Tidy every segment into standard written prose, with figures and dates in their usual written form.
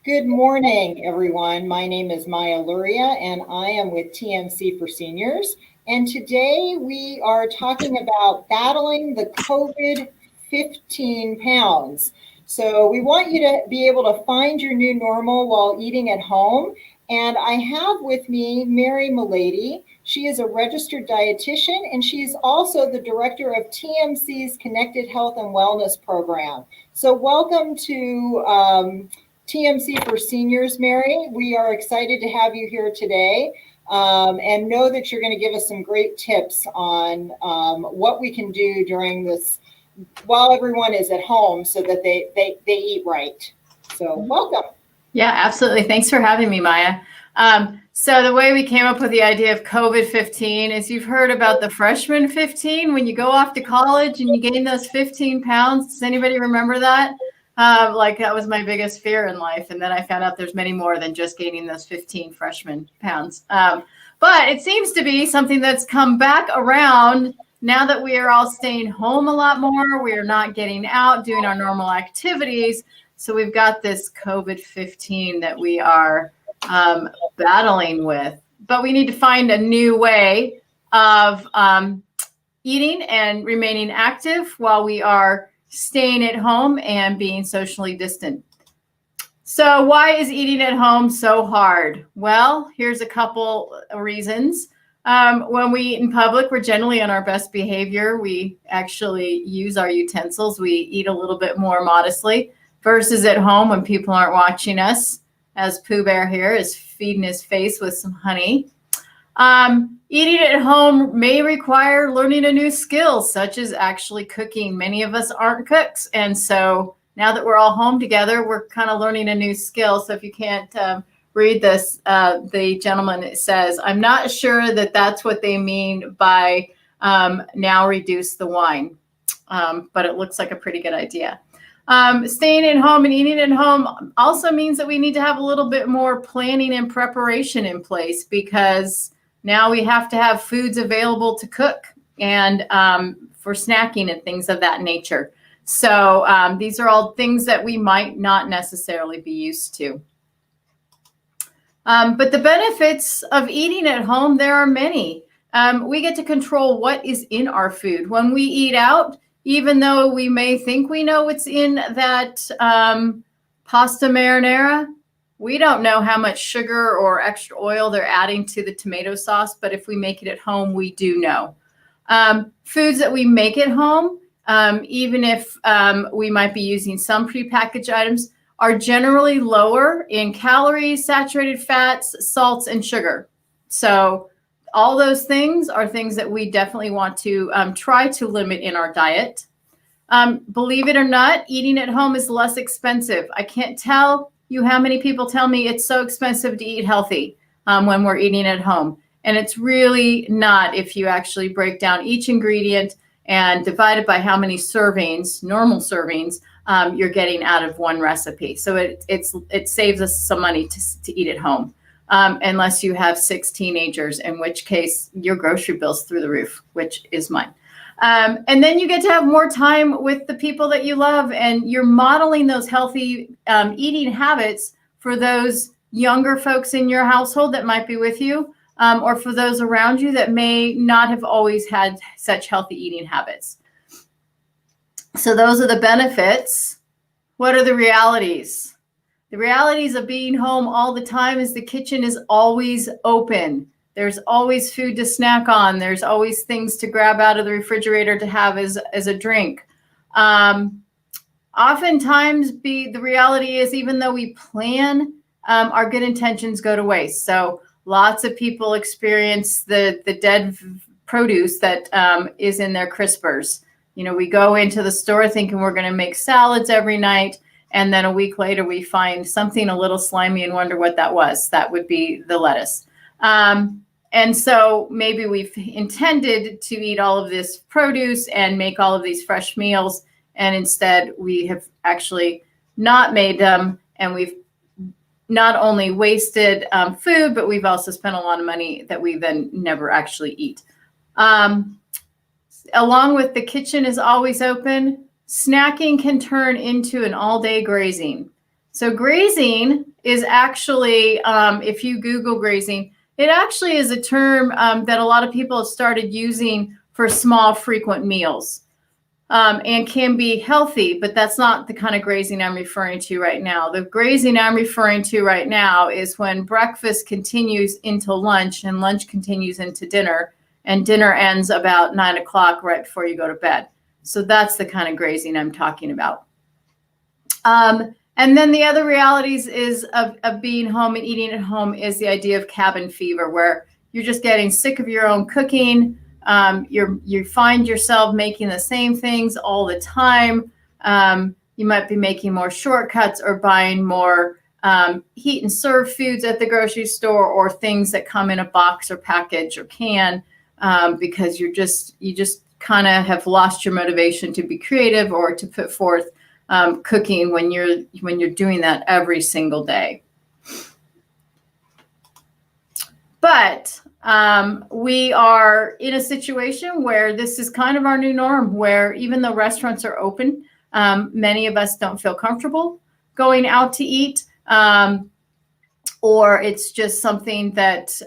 Good morning, everyone. My name is Maya Luria, and I am with TMC for Seniors. And today we are talking about battling the COVID 15 pounds. So, we want you to be able to find your new normal while eating at home. And I have with me Mary Milady. She is a registered dietitian, and she's also the director of TMC's Connected Health and Wellness program. So, welcome to TMC for Seniors, Mary. We are excited to have you here today and know that you're going to give us some great tips on what we can do during this while everyone is at home so that they eat right. So welcome. Yeah, absolutely. Thanks for having me, Maya. So the way we came up with the idea of COVID-15 is you've heard about the freshman 15 when you go off to college and you gain those 15 pounds. Does anybody remember that? Like that was my biggest fear in life. And then I found out there's many more than just gaining those 15 freshman pounds. But it seems to be something that's come back around now that we are all staying home a lot more. We are not getting out, doing our normal activities. So we've got this COVID-15 that we are battling with. But we need to find a new way of eating and remaining active while we are staying at home and being socially distant. So why is eating at home so hard? Well, here's a couple reasons. When we eat in public, we're generally on our best behavior. We actually use our utensils. We eat a little bit more modestly versus at home when people aren't watching us, as Pooh Bear here is feeding his face with some honey. Eating at home may require learning a new skill, such as actually cooking. Many of us aren't cooks. And so now that we're all home together, we're kind of learning a new skill. So if you can't read this, the gentleman says, I'm not sure that that's what they mean by now reduce the wine. But it looks like a pretty good idea. Staying at home and eating at home also means that we need to have a little bit more planning and preparation in place, because now we have to have foods available to cook and for snacking and things of that nature. So these are all things that we might not necessarily be used to. But the benefits of eating at home, there are many. We get to control what is in our food. When we eat out, even though we may think we know what's in that pasta marinara, we don't know how much sugar or extra oil they're adding to the tomato sauce, but if we make it at home, we do know. Foods that we make at home, even if we might be using some prepackaged items, are generally lower in calories, saturated fats, salts, and sugar. So all those things are things that we definitely want to try to limit in our diet. Believe it or not, eating at home is less expensive. I can't tell you how many people tell me it's so expensive to eat healthy when we're eating at home. And it's really not if you actually break down each ingredient and divide it by how many servings, normal servings, you're getting out of one recipe. So it saves us some money to eat at home. Unless you have 6 teenagers, in which case your grocery bill's through the roof, which is mine. And then you get to have more time with the people that you love, and you're modeling those healthy eating habits for those younger folks in your household that might be with you, or for those around you that may not have always had such healthy eating habits. So those are the benefits. What are the realities? The realities of being home all the time is the kitchen is always open. There's always food to snack on. There's always things to grab out of the refrigerator to have as a drink. Oftentimes, the reality is, even though we plan, our good intentions go to waste. So lots of people experience the dead produce that is in their crispers. You know, we go into the store thinking we're going to make salads every night, and then a week later we find something a little slimy and wonder what that was. That would be the lettuce. And so maybe we've intended to eat all of this produce and make all of these fresh meals, and instead we have actually not made them, and we've not only wasted food, but we've also spent a lot of money that we then never actually eat. Along with the kitchen is always open, snacking can turn into an all-day grazing. So grazing is actually, if you Google grazing, it actually is a term that a lot of people have started using for small, frequent meals, and can be healthy, but that's not the kind of grazing I'm referring to right now. The grazing I'm referring to right now is when breakfast continues into lunch and lunch continues into dinner, and dinner ends about 9 o'clock right before you go to bed. So that's the kind of grazing I'm talking about. And then the other realities is of being home and eating at home is the idea of cabin fever, where you're just getting sick of your own cooking. You find yourself making the same things all the time. You might be making more shortcuts or buying more heat and serve foods at the grocery store, or things that come in a box or package or can, because you just kind of have lost your motivation to be creative or to put forth cooking when you're doing that every single day. But we are in a situation where this is kind of our new norm, where even though restaurants are open, many of us don't feel comfortable going out to eat, or it's just something that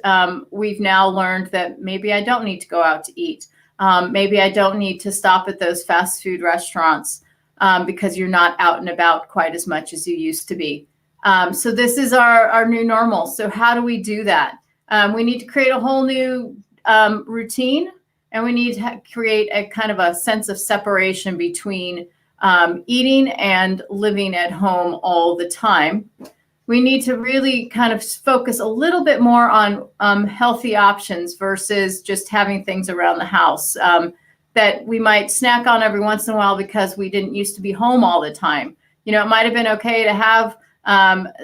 we've now learned that maybe I don't need to go out to eat. Maybe I don't need to stop at those fast food restaurants because you're not out and about quite as much as you used to be. So this is our new normal. So how do we do that? We need to create a whole new routine, and we need to create a kind of a sense of separation between eating and living at home all the time. We need to really kind of focus a little bit more on healthy options versus just having things around the house that we might snack on every once in a while because we didn't used to be home all the time. You know, it might have been okay to have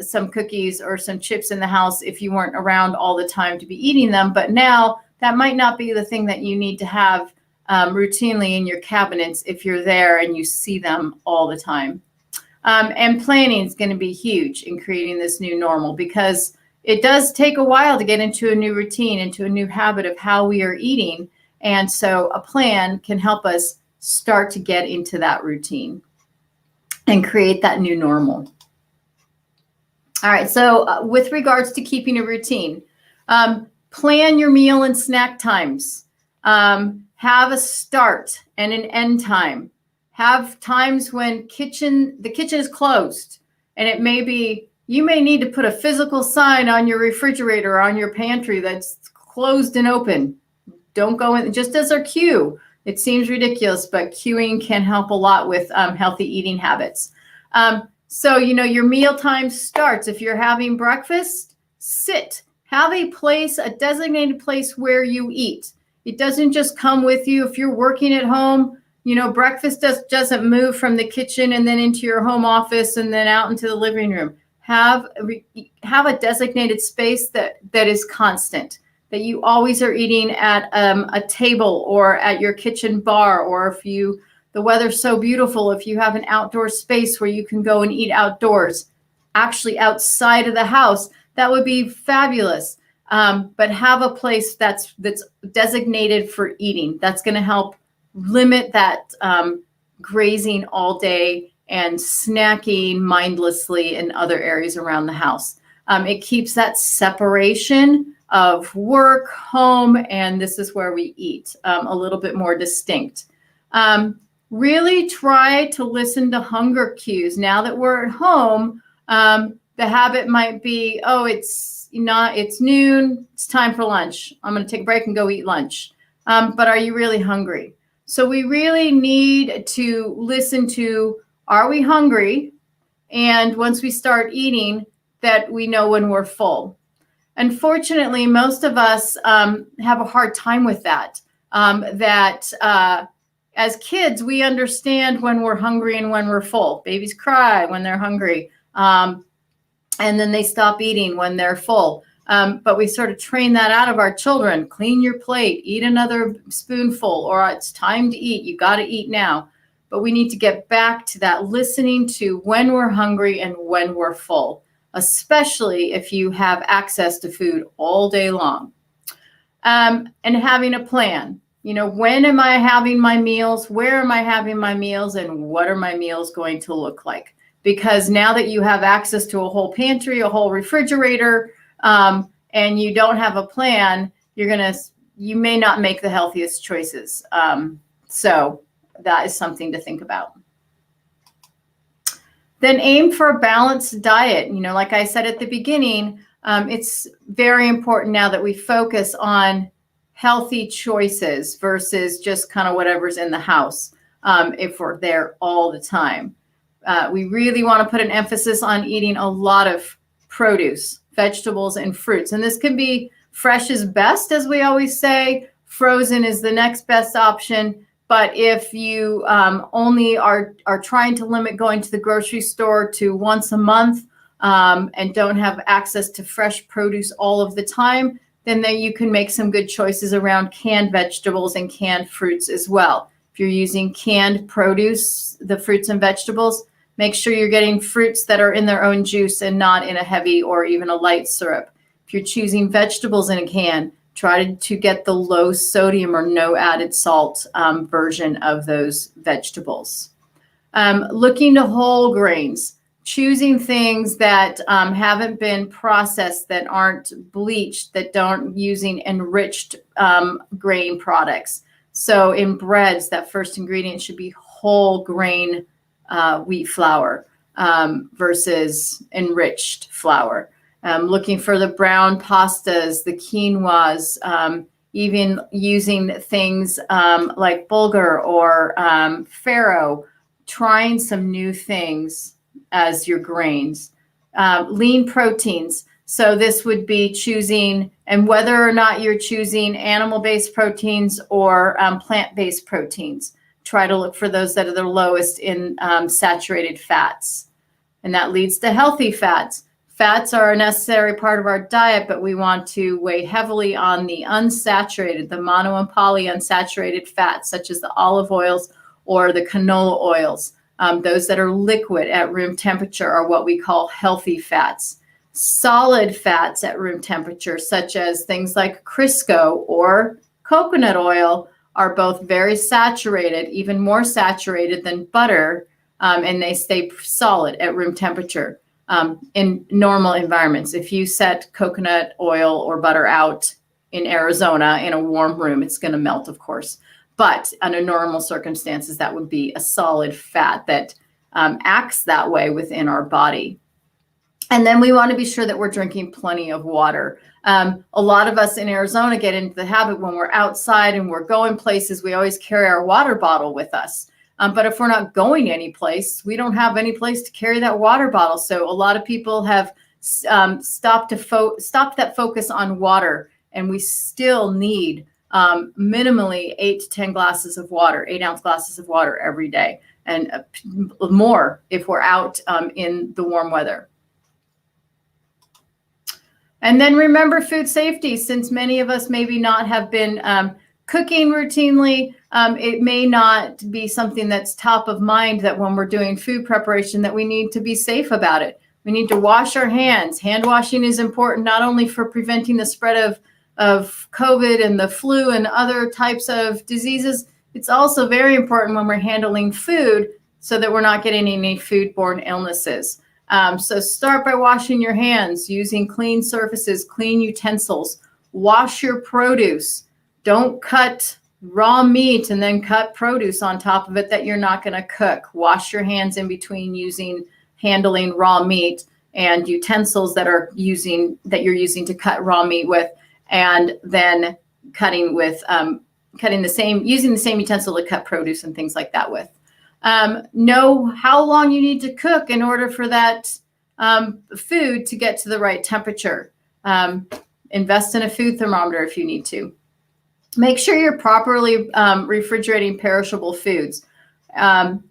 some cookies or some chips in the house if you weren't around all the time to be eating them. But now that might not be the thing that you need to have routinely in your cabinets if you're there and you see them all the time. And planning is going to be huge in creating this new normal, because it does take a while to get into a new routine, into a new habit of how we are eating. And so a plan can help us start to get into that routine and create that new normal. All right, so with regards to keeping a routine, plan your meal and snack times. Have a start and an end time. Have times when the kitchen is closed, and it may be, you may need to put a physical sign on your refrigerator or on your pantry that's closed and open. Don't go in, just as our cue. It seems ridiculous, but cueing can help a lot with healthy eating habits. So, you know, your meal time starts. If you're having breakfast, sit. Have a place, a designated place where you eat. It doesn't just come with you. If you're working at home, you know, breakfast doesn't move from the kitchen and then into your home office and then out into the living room. Have a designated space that is constant, that you always are eating at a table or at your kitchen bar, or if the weather's so beautiful, if you have an outdoor space where you can go and eat outdoors, actually outside of the house, that would be fabulous. But have a place that's designated for eating. That's going to help limit that grazing all day and snacking mindlessly in other areas around the house. It keeps that separation of work, home, and this is where we eat a little bit more distinct. Really try to listen to hunger cues. Now that we're at home, the habit might be, oh, it's noon, it's time for lunch. I'm going to take a break and go eat lunch. But are you really hungry? So we really need to listen to, are we hungry? And once we start eating, that we know when we're full. Unfortunately, most of us have a hard time with that. As kids, we understand when we're hungry and when we're full. Babies cry when they're hungry, and then they stop eating when they're full. But we sort of train that out of our children. Clean your plate, eat another spoonful, or it's time to eat. You got to eat now. But we need to get back to that, listening to when we're hungry and when we're full, especially if you have access to food all day long. And having a plan. You know, when am I having my meals? Where am I having my meals? And what are my meals going to look like? because now that you have access to a whole pantry, a whole refrigerator, and you don't have a plan, you may not make the healthiest choices. So that is something to think about. Then aim for a balanced diet. Like I said at the beginning, it's very important now that we focus on healthy choices versus just kind of whatever's in the house, if we're there all the time. We really want to put an emphasis on eating a lot of produce, vegetables, and fruits. And this can be fresh is best, as we always say. Frozen is the next best option. But if you only are trying to limit going to the grocery store to once a month and don't have access to fresh produce all of the time, then you can make some good choices around canned vegetables and canned fruits as well. If you're using canned produce, the fruits and vegetables, make sure you're getting fruits that are in their own juice and not in a heavy or even a light syrup. If you're choosing vegetables in a can, try to get the low sodium or no added salt version of those vegetables. Looking to whole grains, choosing things that haven't been processed, that aren't bleached, that don't using enriched grain products. So in breads, that first ingredient should be whole grain wheat flour versus enriched flour. Looking for the brown pastas, the quinoas, even using things like bulgur or farro, trying some new things as your grains. Lean proteins. So this would be choosing, and whether or not you're choosing animal-based proteins or plant-based proteins, try to look for those that are the lowest in saturated fats. And that leads to healthy fats. Fats are a necessary part of our diet, but we want to weigh heavily on the unsaturated, the mono and polyunsaturated fats, such as the olive oils or the canola oils. Those that are liquid at room temperature are what we call healthy fats. Solid fats at room temperature, such as things like Crisco or coconut oil, are both very saturated, even more saturated than butter, and they stay solid at room temperature. In normal environments, if you set coconut oil or butter out in Arizona in a warm room, it's going to melt, of course. But under normal circumstances, that would be a solid fat that acts that way within our body. And then we want to be sure that we're drinking plenty of water. A lot of us in Arizona get into the habit when we're outside and we're going places, we always carry our water bottle with us. But if we're not going any place, we don't have any place to carry that water bottle. So a lot of people have stopped that focus on water, and we still need minimally 8 to 10 glasses of water, 8-ounce glasses of water every day, and more if we're out in the warm weather. And then remember food safety. Since many of us maybe not have been cooking routinely, it may not be something that's top of mind, that when we're doing food preparation that we need to be safe about it. We need to wash our hands. Hand washing is important not only for preventing the spread of COVID and the flu and other types of diseases, it's also very important when we're handling food so that we're not getting any foodborne illnesses. So start by washing your hands, using clean surfaces, clean utensils. Wash your produce. Don't cut raw meat and then cut produce on top of it that you're not going to cook. Wash your hands in between handling raw meat and utensils that you're using to cut raw meat with, and then using the same utensil to cut produce and things like that with. Know how long you need to cook in order for that food to get to the right temperature. Invest in a food thermometer if you need to. Make sure you're properly refrigerating perishable foods.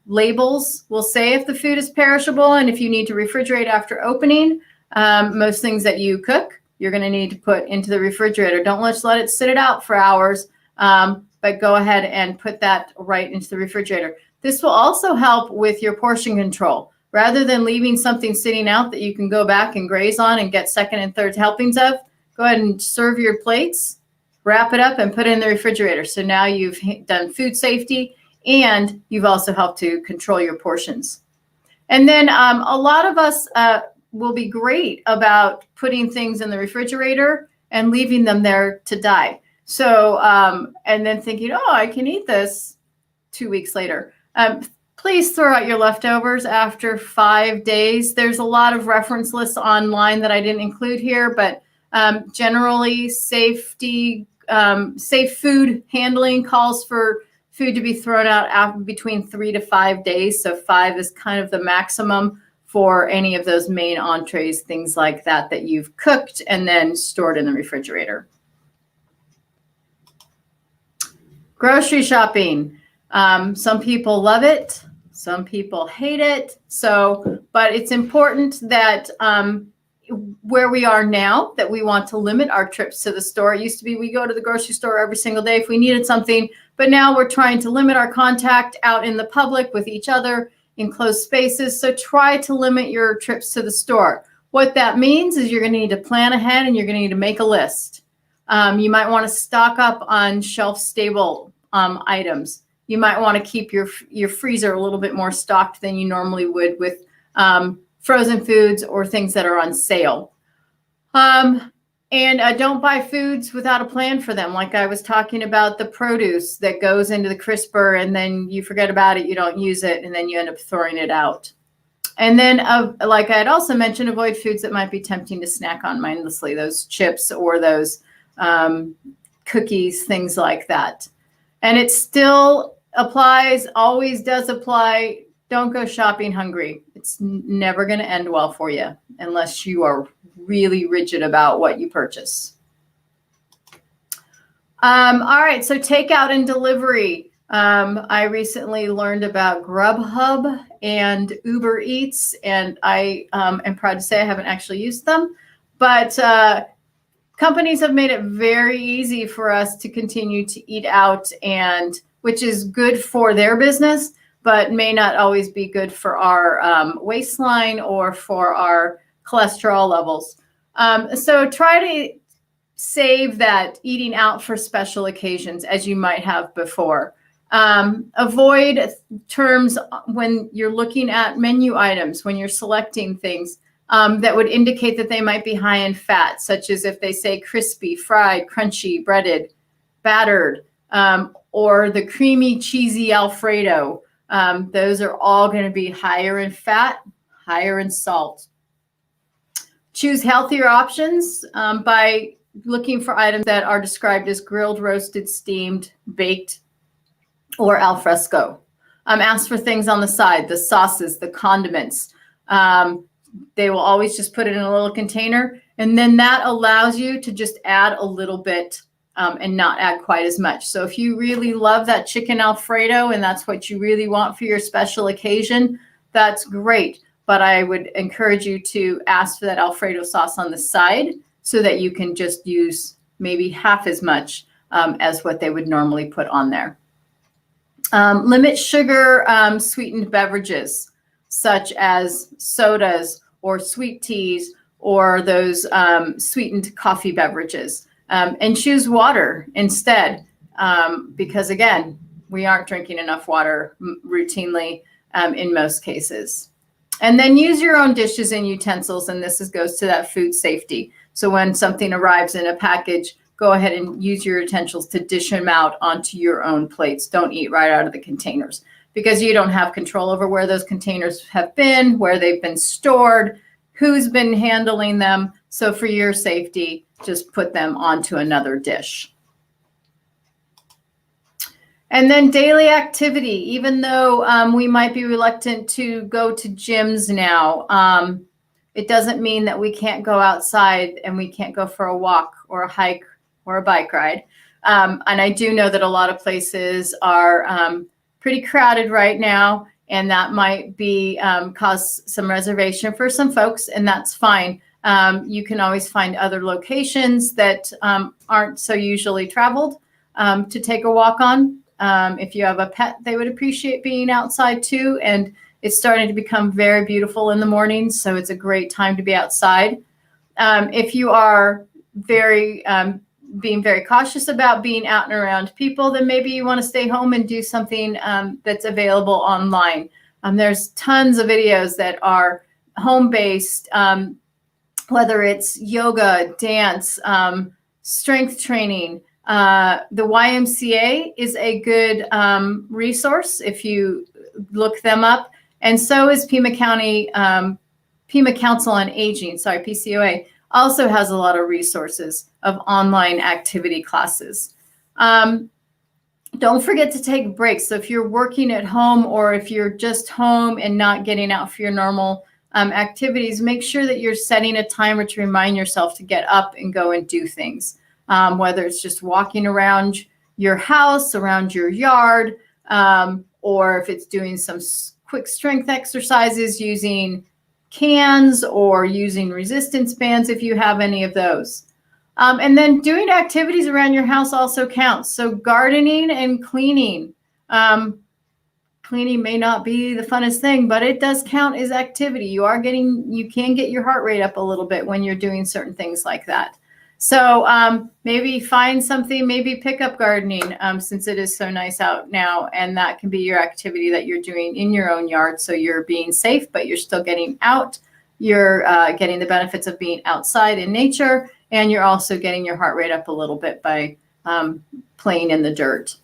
Labels will say if the food is perishable and if you need to refrigerate after opening. Most things that you cook, you're going to need to put into the refrigerator. Don't just let it sit out for hours, but go ahead and put that right into the refrigerator. This will also help with your portion control. Rather than leaving something sitting out that you can go back and graze on and get second and third helpings of, go ahead and serve your plates, wrap it up, and put it in the refrigerator. So now you've done food safety and you've also helped to control your portions. And then a lot of us will be great about putting things in the refrigerator and leaving them there to die. So, and then thinking, oh, I can eat this 2 weeks later. Please throw out your leftovers after 5 days. There's a lot of reference lists online that I didn't include here, but generally safe food handling calls for food to be thrown out after between 3 to 5 days. So 5 is kind of the maximum for any of those main entrees, things like that, that you've cooked and then stored in the refrigerator. Grocery shopping. Some people love it. Some people hate it. So, but it's important that where we are now, that we want to limit our trips to the store. It used to be we go to the grocery store every single day if we needed something, but now we're trying to limit our contact out in the public with each other in closed spaces. So try to limit your trips to the store. What that means is you're going to need to plan ahead and you're going to need to make a list. You might want to stock up on shelf-stable items. You might want to keep your freezer a little bit more stocked than you normally would with frozen foods or things that are on sale. And don't buy foods without a plan for them. Like I was talking about the produce that goes into the crisper and then you forget about it, you don't use it, and then you end up throwing it out. And then, like I had also mentioned, avoid foods that might be tempting to snack on mindlessly, those chips or those cookies, things like that. And it still applies, always does apply. Don't go shopping hungry. It's never going to end well for you unless you are really rigid about what you purchase. All right, so takeout and delivery. I recently learned about Grubhub and Uber Eats, and I am proud to say I haven't actually used them, but companies have made it very easy for us to continue to eat out, and which is good for their business, but may not always be good for our waistline or for our cholesterol levels. So try to save that eating out for special occasions as you might have before. Avoid terms when you're looking at menu items, when you're selecting things that would indicate that they might be high in fat, such as if they say crispy, fried, crunchy, breaded, battered, or the creamy, cheesy Alfredo. Those are all going to be higher in fat, higher in salt. Choose healthier options by looking for items that are described as grilled, roasted, steamed, baked, or al fresco. Ask for things on the side, the sauces, the condiments. They will always just put it in a little container, and then that allows you to just add a little bit and not add quite as much. So if you really love that chicken Alfredo and that's what you really want for your special occasion, that's great. But I would encourage you to ask for that Alfredo sauce on the side so that you can just use maybe half as much as what they would normally put on there. Limit sugar sweetened beverages such as sodas or sweet teas or those sweetened coffee beverages. And choose water instead, because again, we aren't drinking enough water routinely in most cases. And then use your own dishes and utensils, and this goes to that food safety. So when something arrives in a package, go ahead and use your utensils to dish them out onto your own plates. Don't eat right out of the containers because you don't have control over where those containers have been, where they've been stored, who's been handling them. So for your safety, just put them onto another dish. And then daily activity, even though we might be reluctant to go to gyms now, it doesn't mean that we can't go outside and we can't go for a walk or a hike or a bike ride. And I do know that a lot of places are pretty crowded right now, and that might be cause some reservation for some folks, and that's fine. You can always find other locations that aren't so usually traveled to take a walk on. If you have a pet, they would appreciate being outside too. And it's starting to become very beautiful in the mornings, so it's a great time to be outside. If you are being very cautious about being out and around people, then maybe you want to stay home and do something that's available online. There's tons of videos that are home-based, whether it's yoga, dance, strength training. The YMCA is a good resource if you look them up. And so is Pima County, Pima Council on Aging, PCOA, also has a lot of resources of online activity classes. Don't forget to take breaks. So if you're working at home or if you're just home and not getting out for your normal activities, make sure that you're setting a timer to remind yourself to get up and go and do things. Whether it's just walking around your house, around your yard, or if it's doing some quick strength exercises using cans or using resistance bands if you have any of those. And then doing activities around your house also counts. So gardening and cleaning. Cleaning may not be the funnest thing, but it does count as activity. You can get your heart rate up a little bit when you're doing certain things like that. So maybe find something, maybe pick up gardening since it is so nice out now. And that can be your activity that you're doing in your own yard. So you're being safe, but you're still getting out. You're getting the benefits of being outside in nature. And you're also getting your heart rate up a little bit by playing in the dirt.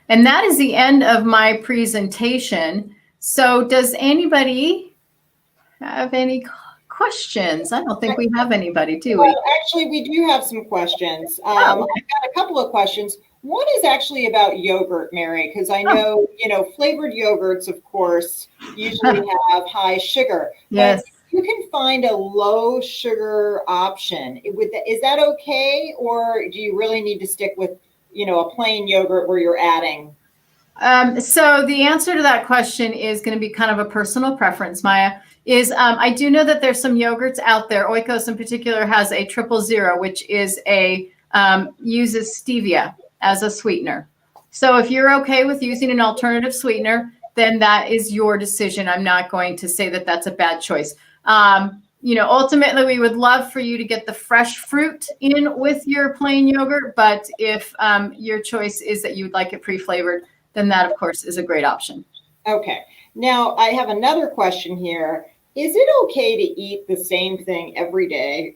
And that is the end of my presentation. So does anybody have any questions? I don't think we have anybody, do we? Well, actually, we do have some questions. I've got a couple of questions. One is actually about yogurt, Mary, because I know, flavored yogurts, of course, usually have high sugar. Yes. You can find a low sugar option. Is that okay? Or do you really need to stick with, a plain yogurt where you're adding? So the answer to that question is going to be kind of a personal preference, Maya, I do know that there's some yogurts out there. Oikos in particular has a 000, which is uses stevia as a sweetener. So if you're okay with using an alternative sweetener, then that is your decision. I'm not going to say that that's a bad choice. Ultimately, we would love for you to get the fresh fruit in with your plain yogurt. But if your choice is that you would like it pre-flavored, then that, of course, is a great option. Okay. Now, I have another question here. Is it okay to eat the same thing every day?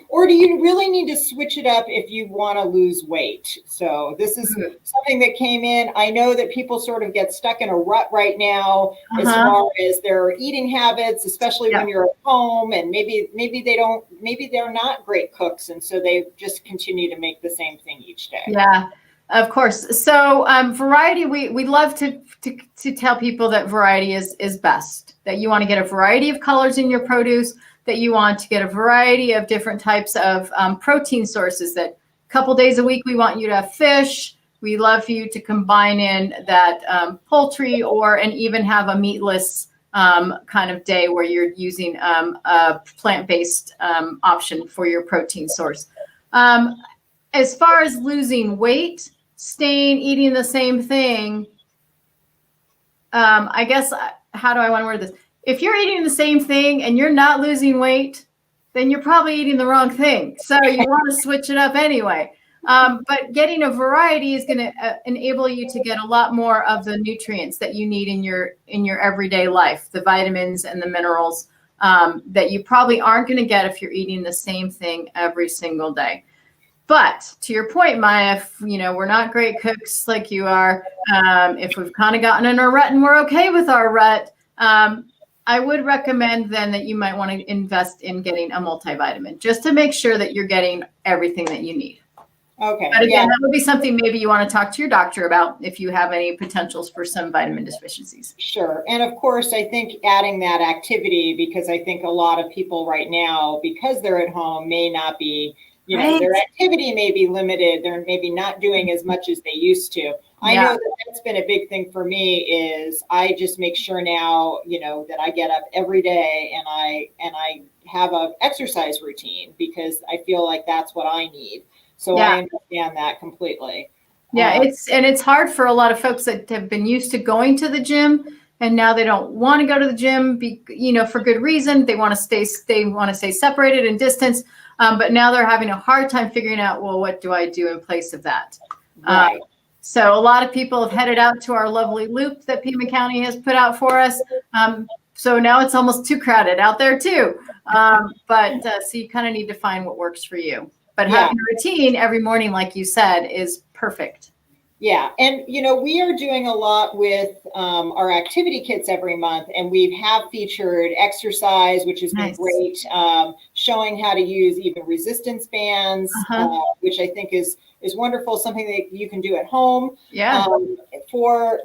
Or do you really need to switch it up if you want to lose weight? So this is something that came in. I know that people sort of get stuck in a rut right now as far as their eating habits, especially when you're at home, and maybe they're not great cooks, and so they just continue to make the same thing each day. Yeah. Of course. So variety, we love to tell people that variety is best, that you want to get a variety of colors in your produce, that you want to get a variety of different types of protein sources, that a couple days a week, we want you to have fish. We love you to combine in that poultry and even have a meatless kind of day where you're using a plant-based option for your protein source. As far as losing weight, eating the same thing, I guess, how do I want to word this? If you're eating the same thing and you're not losing weight, then you're probably eating the wrong thing. So you want to switch it up anyway. But getting a variety is going to enable you to get a lot more of the nutrients that you need in your everyday life, the vitamins and the minerals that you probably aren't going to get if you're eating the same thing every single day. But to your point, Maya, if, we're not great cooks like you are. If we've kind of gotten in a rut and we're okay with our rut, I would recommend then that you might want to invest in getting a multivitamin just to make sure that you're getting everything that you need. Okay. But again, that would be something maybe you want to talk to your doctor about if you have any potentials for some vitamin deficiencies. Sure. And of course, I think adding that activity, because I think a lot of people right now, because they're at home, may not be, their activity may be limited. They're maybe not doing as much as they used to. I know that's been a big thing for me is I just make sure now, that I get up every day and I have a exercise routine because I feel like that's what I need. So I understand that completely. Yeah, it's hard for a lot of folks that have been used to going to the gym and now they don't want to go to the gym, for good reason. They want to stay separated and distanced. But now they're having a hard time figuring out, well, what do I do in place of that? Right. So a lot of people have headed out to our lovely loop that Pima County has put out for us. So now it's almost too crowded out there too. So you kind of need to find what works for you. But having a routine every morning, like you said, is perfect. Yeah. And, we are doing a lot with our activity kits every month, and we have featured exercise, which has been great, showing how to use even resistance bands, which I think is wonderful, something that you can do at home. Yeah. For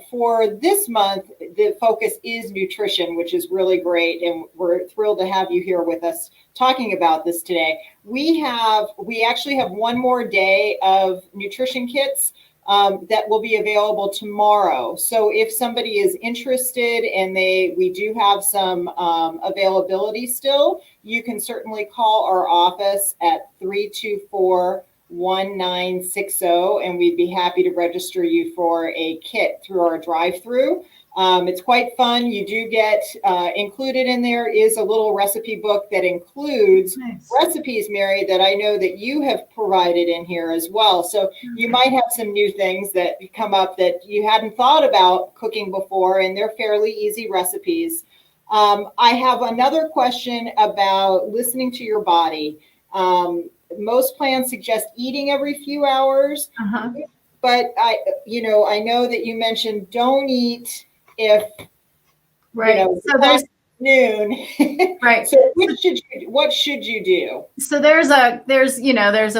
this month, the focus is nutrition, which is really great. And we're thrilled to have you here with us talking about this today. We actually have one more day of nutrition kits that will be available tomorrow. So if somebody is interested and we do have some availability still, you can certainly call our office at 324-1960, and we'd be happy to register you for a kit through our drive-through. It's quite fun. You do get included in there is a little recipe book that includes recipes, Mary, that I know that you have provided in here as well. So you might have some new things that come up that you hadn't thought about cooking before, and they're fairly easy recipes. I have another question about listening to your body. Most plans suggest eating every few hours, but I know that you mentioned don't eat if so there's noon. Right. So what should you do? So there's a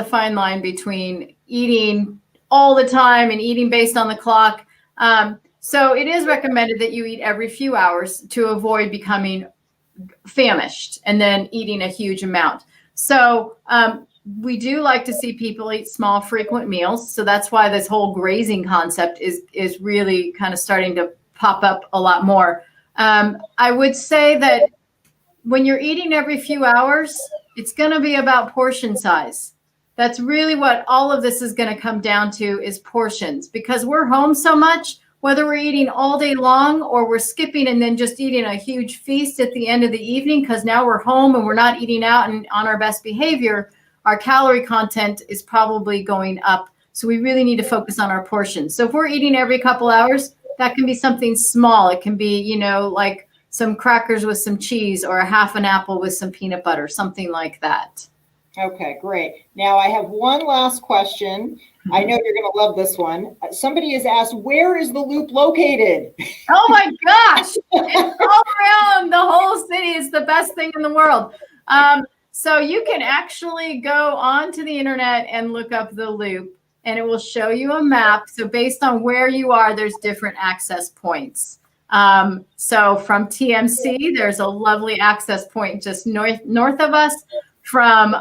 fine line between eating all the time and eating based on the clock. So it is recommended that you eat every few hours to avoid becoming famished and then eating a huge amount. So we do like to see people eat small, frequent meals. So that's why this whole grazing concept is really kind of starting to pop up a lot more. I would say that when you're eating every few hours, it's going to be about portion size. That's really what all of this is going to come down to, is portions, because we're home so much, whether we're eating all day long or we're skipping and then just eating a huge feast at the end of the evening because now we're home and we're not eating out and on our best behavior, our calorie content is probably going up. So we really need to focus on our portions. So if we're eating every couple hours, that can be something small. It can be, like some crackers with some cheese or a half an apple with some peanut butter, something like that. Okay, great. Now I have one last question. I know you're going to love this one. Somebody has asked, where is the loop located? Oh my gosh. It's all around the whole city. It's the best thing in the world. So you can actually go onto the internet and look up the loop, and it will show you a map. So based on where you are, there's different access points. So from TMC, there's a lovely access point just north of us. From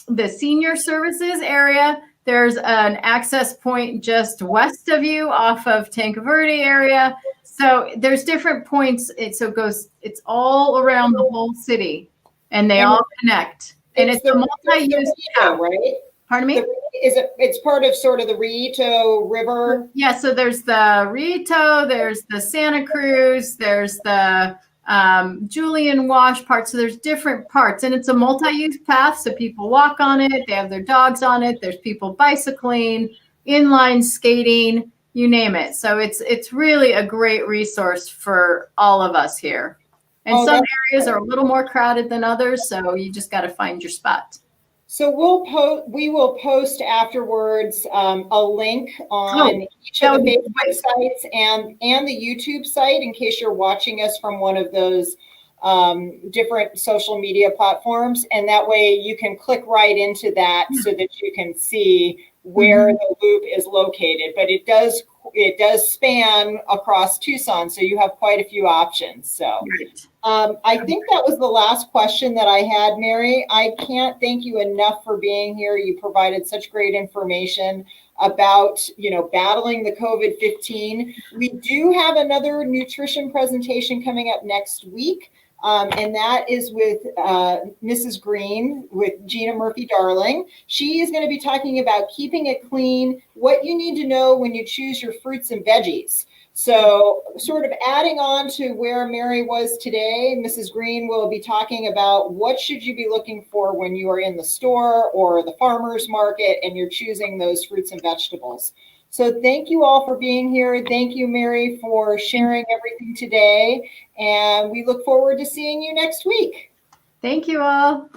the senior services area, there's an access point just west of you off of Tanque Verde area. So there's different points. It's all around the whole city, and they all connect. And it's a multi-use app, right? Pardon me? It's part of sort of the Rito River? Yeah, so there's the Rito, there's the Santa Cruz, there's the Julian Wash part. So there's different parts, and it's a multi-use path. So people walk on it, they have their dogs on it. There's people bicycling, inline skating, you name it. So it's really a great resource for all of us here. And some areas are a little more crowded than others, so you just got to find your spot. So we will post afterwards a link on each of the Facebook sites and the YouTube site in case you're watching us from one of those different social media platforms. And that way you can click right into that so that you can see where the loop is located. But it does span across Tucson, so you have quite a few options. So I think that was the last question that I had, Mary. I can't thank you enough for being here. You provided such great information about, battling the COVID-19. We do have another nutrition presentation coming up next week. And that is with Mrs. Green, with Gina Murphy-Darling. She is going to be talking about keeping it clean, what you need to know when you choose your fruits and veggies. So sort of adding on to where Mary was today, Mrs. Green will be talking about what should you be looking for when you are in the store or the farmer's market and you're choosing those fruits and vegetables. So thank you all for being here. Thank you, Mary, for sharing everything today. And we look forward to seeing you next week. Thank you all.